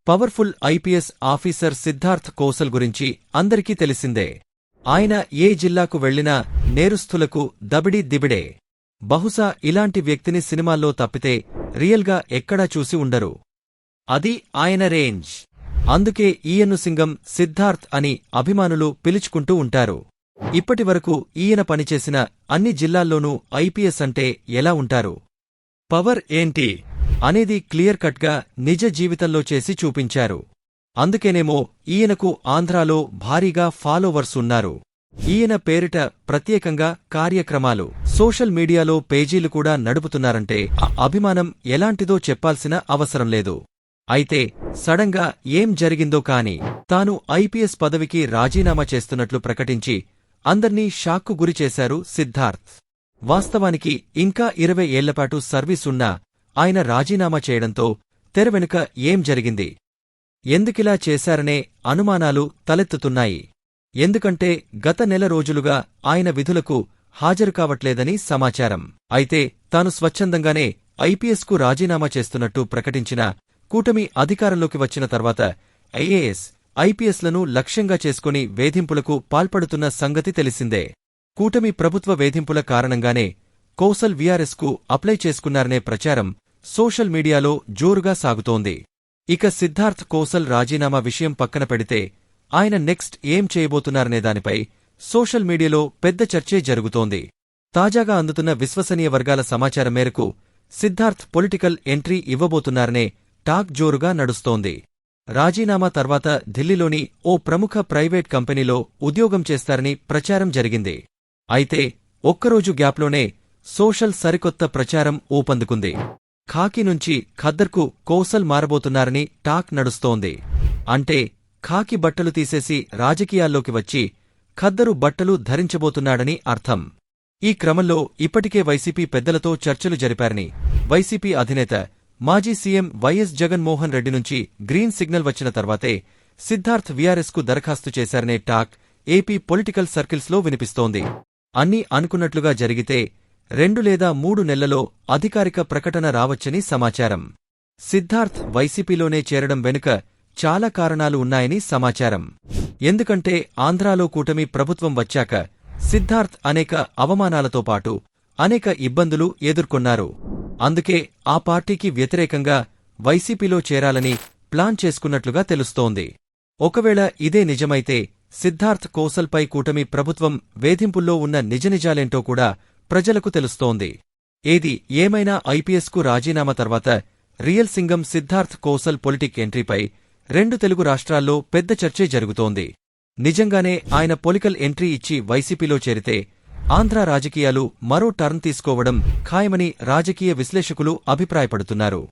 Powerful IPS officer Siddharth Kaushal గురించి అందరికీ తెలిసిందే. ఆయన ఏ జిల్లాకు వెళ్లినా నేరస్థులకు దబిడీ దిబిడే. బహుశా ఇలాంటి వ్యక్తిని సినిమాల్లో తప్పితే రియల్గా ఎక్కడా చూసి ఉండరు. అది ఆయన రేంజ్. అందుకే ఈయన్ను సింగం సిద్ధార్థ్ అని అభిమానులు పిలుచుకుంటూ ఉంటారు. ఇప్పటివరకు ఈయన పనిచేసిన అన్ని జిల్లాల్లోనూ ఐపీఎస్ అంటే ఎలా ఉంటారు, పవర్ ఏంటి అనేది క్లియర్ కట్గా నిజ జీవితంలో చేసి చూపించారు. అందుకేనేమో ఈయనకు ఆంధ్రాలో భారీగా ఫాలోవర్స్ ఉన్నారు. ఈయన పేరిట ప్రత్యేకంగా కార్యక్రమాలు, సోషల్ మీడియాలో పేజీలు కూడా నడుపుతున్నారంటే ఆ అభిమానం ఎలాంటిదో చెప్పాల్సిన అవసరం లేదు. అయితే సడన్గా ఏం జరిగిందో కాని తాను ఐపీఎస్ పదవికి రాజీనామా చేస్తున్నట్లు ప్రకటించి అందర్నీ షాక్కు గురిచేశారు సిద్ధార్థ్. వాస్తవానికి ఇంకా 20 ఏళ్లపాటు సర్వీస్ ఉన్నా ఆయన రాజీనామా చేయడంతో తెరవెనుక ఏం జరిగింది, ఎందుకిలా చేశారనే అనుమానాలు తలెత్తుతున్నాయి. ఎందుకంటే గత నెల రోజులుగా ఆయన విధులకు హాజరు కావట్లేదని సమాచారం. అయితే తాను స్వచ్ఛందంగానే ఐపీఎస్కు రాజీనామా చేస్తున్నట్టు ప్రకటించిన కూటమి అధికారంలోకి వచ్చిన తర్వాత ఐఏఎస్, ఐపీఎస్లను లక్ష్యంగా చేసుకుని వేధింపులకు పాల్పడుతున్న సంగతి తెలిసిందే. కూటమి ప్రభుత్వ వేధింపుల కారణంగానే కౌశల్ వీఆర్ఎస్కు అప్లై చేసుకున్నారనే ప్రచారం సోషల్ మీడియాలో జోరుగా సాగుతోంది. ఇక సిద్ధార్థ్ కౌశల్ రాజీనామా విషయం పక్కన పెడితే ఆయన నెక్స్ట్ ఏం చేయబోతున్నారనే దానిపై సోషల్ మీడియాలో పెద్ద చర్చే జరుగుతోంది. తాజాగా అందుతున్న విశ్వసనీయ వర్గాల సమాచారం మేరకు సిద్ధార్థ్ పొలిటికల్ ఎంట్రీ ఇవ్వబోతున్నారనే టాక్ జోరుగా నడుస్తోంది. రాజీనామా తర్వాత ఢిల్లీలోని ఓ ప్రముఖ ప్రైవేట్ కంపెనీలో ఉద్యోగం చేస్తారని ప్రచారం జరిగింది. అయితే ఒక్కరోజు గ్యాప్లోనే సోషల్ సరికొత్త ప్రచారం ఊపందుకుంది. ఖాకీ నుంచి ఖద్దర్కు కౌశల్ మారబోతున్నారని టాక్ నడుస్తోంది. అంటే ఖాకీ బట్టలు తీసేసి రాజకీయాల్లోకి వచ్చి ఖద్దరు బట్టలు ధరించబోతున్నాడని అర్థం. ఈ క్రమంలో ఇప్పటికే వైసీపీ పెద్దలతో చర్చలు జరిపారని వైసీపీ అధినేత మాజీ సీఎం వైఎస్ జగన్మోహన్ రెడ్డి నుంచి గ్రీన్ సిగ్నల్ వచ్చిన తర్వాతే సిద్ధార్థ్ వీఆర్ఎస్కు దరఖాస్తు చేశారనే టాక్ ఏపీ పొలిటికల్ సర్కిల్స్లో వినిపిస్తోంది. అన్నీ అనుకున్నట్లుగా జరిగితే 2 లేదా 3 నెలల్లో అధికారిక ప్రకటన రావచ్చని సమాచారం. సిద్ధార్థ్ వైసీపీలోనే చేరడం వెనుక చాలా కారణాలు ఉన్నాయని సమాచారం. ఎందుకంటే ఆంధ్రాలో కూటమి ప్రభుత్వం వచ్చాక సిద్ధార్థ్ అనేక అవమానాలతో పాటు అనేక ఇబ్బందులు ఎదుర్కొన్నారు. అందుకే ఆ పార్టీకి వ్యతిరేకంగా వైసీపీలో చేరాలని ప్లాన్ చేసుకున్నట్లుగా తెలుస్తోంది. ఒకవేళ ఇదే నిజమైతే సిద్ధార్థ్ కౌశల్పై కూటమి ప్రభుత్వం వేధింపుల్లో ఉన్న నిజనిజాలేంటో కూడా ప్రజలకు తెలుస్తోంది. ఏది ఏమైనా ఐపీఎస్కు రాజీనామా తర్వాత రియల్ సింగం సిద్ధార్థ్ కౌశల్ పొలిటిక్ ఎంట్రీపై 2 తెలుగు రాష్ట్రాల్లో పెద్ద చర్చే జరుగుతోంది. నిజంగానే ఆయన పొలిటికల్ ఎంట్రీ ఇచ్చి వైసీపీలో చేరితే ఆంధ్ర రాజకీయాలు మరో టర్న్ తీసుకోవడం ఖాయమని రాజకీయ విశ్లేషకులు అభిప్రాయపడుతున్నారు.